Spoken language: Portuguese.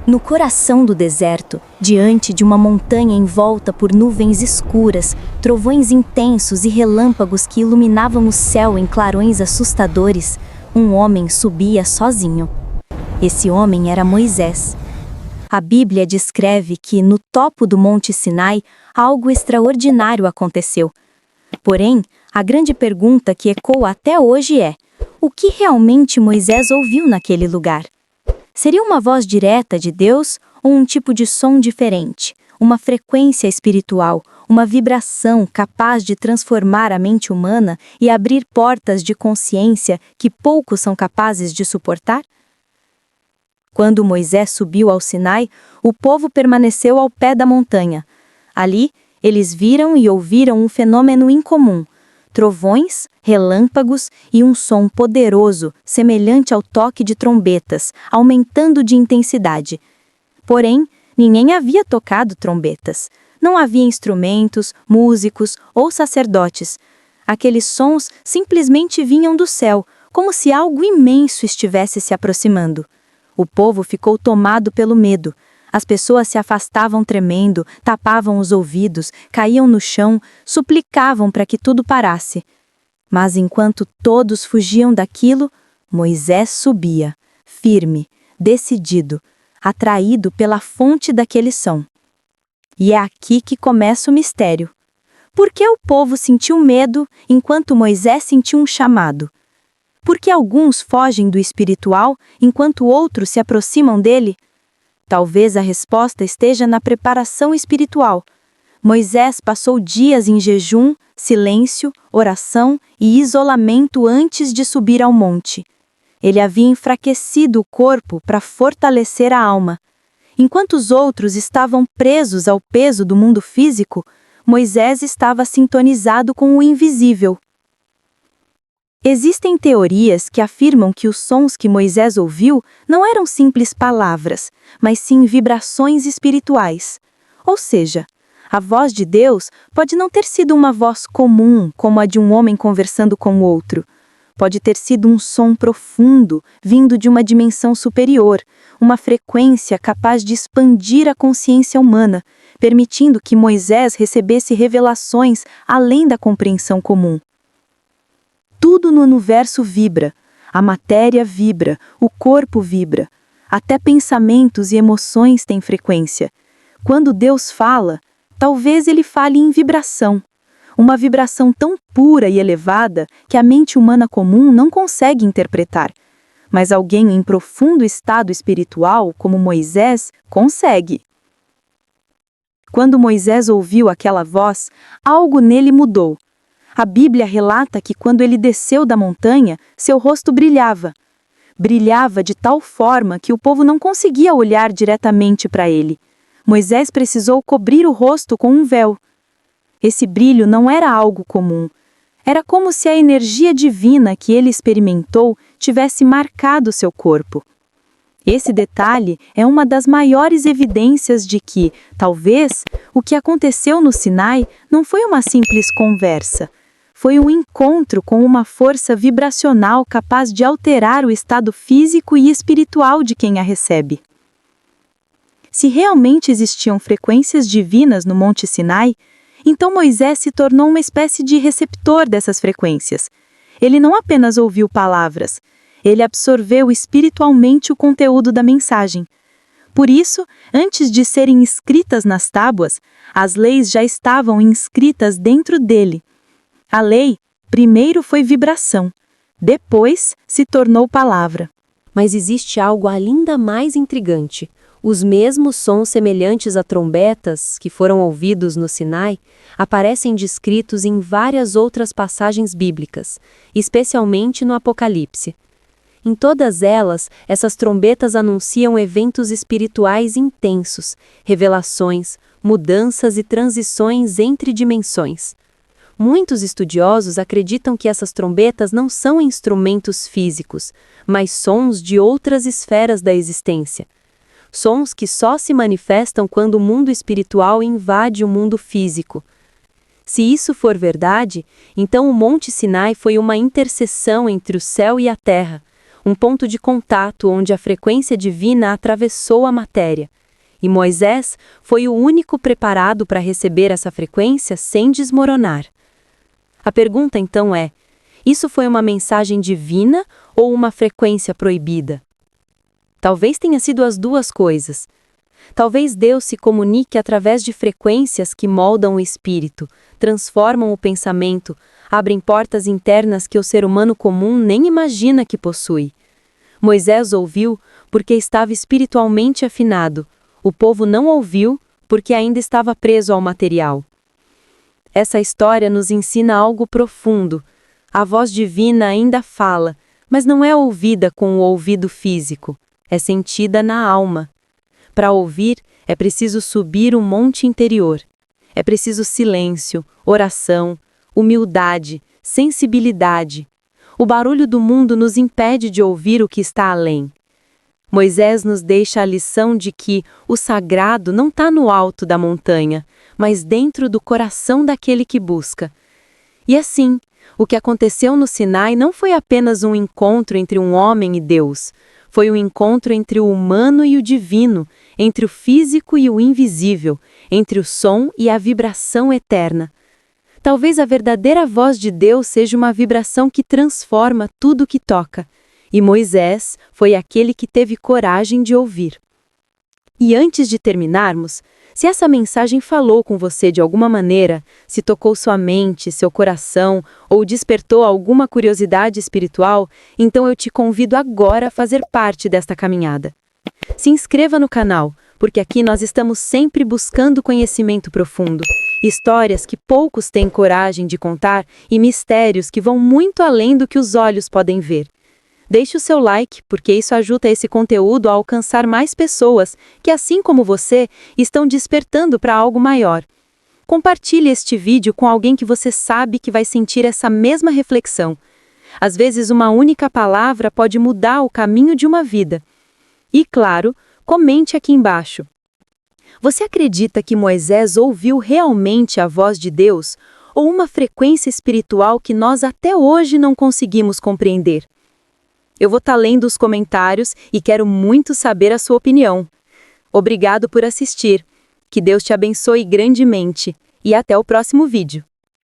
No coração do deserto, diante de uma montanha envolta por nuvens escuras, trovões intensos e relâmpagos que iluminavam o céu em clarões assustadores, um homem subia sozinho. Esse homem era Moisés. A Bíblia descreve que, no topo do Monte Sinai, algo extraordinário aconteceu. Porém, a grande pergunta que ecoa até hoje é: o que realmente Moisés ouviu naquele lugar? Seria uma voz direta de Deus ou um tipo de som diferente, uma frequência espiritual, uma vibração capaz de transformar a mente humana e abrir portas de consciência que poucos são capazes de suportar? Quando Moisés subiu ao Sinai, o povo permaneceu ao pé da montanha. Ali, eles viram e ouviram um fenômeno incomum: trovões, relâmpagos e um som poderoso, semelhante ao toque de trombetas, aumentando de intensidade. Porém, ninguém havia tocado trombetas. Não havia instrumentos, músicos ou sacerdotes. Aqueles sons simplesmente vinham do céu, como se algo imenso estivesse se aproximando. O povo ficou tomado pelo medo. As pessoas se afastavam tremendo, tapavam os ouvidos, caíam no chão, suplicavam para que tudo parasse. Mas enquanto todos fugiam daquilo, Moisés subia, firme, decidido, atraído pela fonte daquele som. E é aqui que começa o mistério. Por que o povo sentiu medo enquanto Moisés sentiu um chamado? Por que alguns fogem do espiritual enquanto outros se aproximam dele? Talvez a resposta esteja na preparação espiritual. Moisés passou dias em jejum, silêncio, oração e isolamento antes de subir ao monte. Ele havia enfraquecido o corpo para fortalecer a alma. Enquanto os outros estavam presos ao peso do mundo físico, Moisés estava sintonizado com o invisível. Existem teorias que afirmam que os sons que Moisés ouviu não eram simples palavras, mas sim vibrações espirituais. Ou seja, a voz de Deus pode não ter sido uma voz comum, como a de um homem conversando com o outro. Pode ter sido um som profundo, vindo de uma dimensão superior, uma frequência capaz de expandir a consciência humana, permitindo que Moisés recebesse revelações além da compreensão comum. Tudo no universo vibra, a matéria vibra, o corpo vibra, até pensamentos e emoções têm frequência. Quando Deus fala, talvez ele fale em vibração, uma vibração tão pura e elevada que a mente humana comum não consegue interpretar. Mas alguém em profundo estado espiritual, como Moisés, consegue. Quando Moisés ouviu aquela voz, algo nele mudou. A Bíblia relata que quando ele desceu da montanha, seu rosto brilhava. Brilhava de tal forma que o povo não conseguia olhar diretamente para ele. Moisés precisou cobrir o rosto com um véu. Esse brilho não era algo comum. Era como se a energia divina que ele experimentou tivesse marcado seu corpo. Esse detalhe é uma das maiores evidências de que, talvez, o que aconteceu no Sinai não foi uma simples conversa. Foi um encontro com uma força vibracional capaz de alterar o estado físico e espiritual de quem a recebe. Se realmente existiam frequências divinas no Monte Sinai, então Moisés se tornou uma espécie de receptor dessas frequências. Ele não apenas ouviu palavras, ele absorveu espiritualmente o conteúdo da mensagem. Por isso, antes de serem escritas nas tábuas, as leis já estavam inscritas dentro dele. A lei, primeiro foi vibração, depois se tornou palavra. Mas existe algo ainda mais intrigante. Os mesmos sons semelhantes a trombetas, que foram ouvidos no Sinai, aparecem descritos em várias outras passagens bíblicas, especialmente no Apocalipse. Em todas elas, essas trombetas anunciam eventos espirituais intensos, revelações, mudanças e transições entre dimensões. Muitos estudiosos acreditam que essas trombetas não são instrumentos físicos, mas sons de outras esferas da existência. Sons que só se manifestam quando o mundo espiritual invade o mundo físico. Se isso for verdade, então o Monte Sinai foi uma interseção entre o céu e a terra, um ponto de contato onde a frequência divina atravessou a matéria. E Moisés foi o único preparado para receber essa frequência sem desmoronar. A pergunta então é: isso foi uma mensagem divina ou uma frequência proibida? Talvez tenha sido as duas coisas. Talvez Deus se comunique através de frequências que moldam o espírito, transformam o pensamento, abrem portas internas que o ser humano comum nem imagina que possui. Moisés ouviu porque estava espiritualmente afinado. O povo não ouviu porque ainda estava preso ao material. Essa história nos ensina algo profundo. A voz divina ainda fala, mas não é ouvida com o ouvido físico, é sentida na alma. Para ouvir, é preciso subir um monte interior. É preciso silêncio, oração, humildade, sensibilidade. O barulho do mundo nos impede de ouvir o que está além. Moisés nos deixa a lição de que o sagrado não está no alto da montanha, mas dentro do coração daquele que busca. E assim, o que aconteceu no Sinai não foi apenas um encontro entre um homem e Deus. Foi um encontro entre o humano e o divino, entre o físico e o invisível, entre o som e a vibração eterna. Talvez a verdadeira voz de Deus seja uma vibração que transforma tudo que toca. E Moisés foi aquele que teve coragem de ouvir. E antes de terminarmos, se essa mensagem falou com você de alguma maneira, se tocou sua mente, seu coração ou despertou alguma curiosidade espiritual, então eu te convido agora a fazer parte desta caminhada. Se inscreva no canal, porque aqui nós estamos sempre buscando conhecimento profundo, histórias que poucos têm coragem de contar e mistérios que vão muito além do que os olhos podem ver. Deixe o seu like, porque isso ajuda esse conteúdo a alcançar mais pessoas que, assim como você, estão despertando para algo maior. Compartilhe este vídeo com alguém que você sabe que vai sentir essa mesma reflexão. Às vezes, uma única palavra pode mudar o caminho de uma vida. E, claro, comente aqui embaixo. Você acredita que Moisés ouviu realmente a voz de Deus ou uma frequência espiritual que nós até hoje não conseguimos compreender? Eu vou estar lendo os comentários e quero muito saber a sua opinião. Obrigado por assistir. Que Deus te abençoe grandemente e até o próximo vídeo.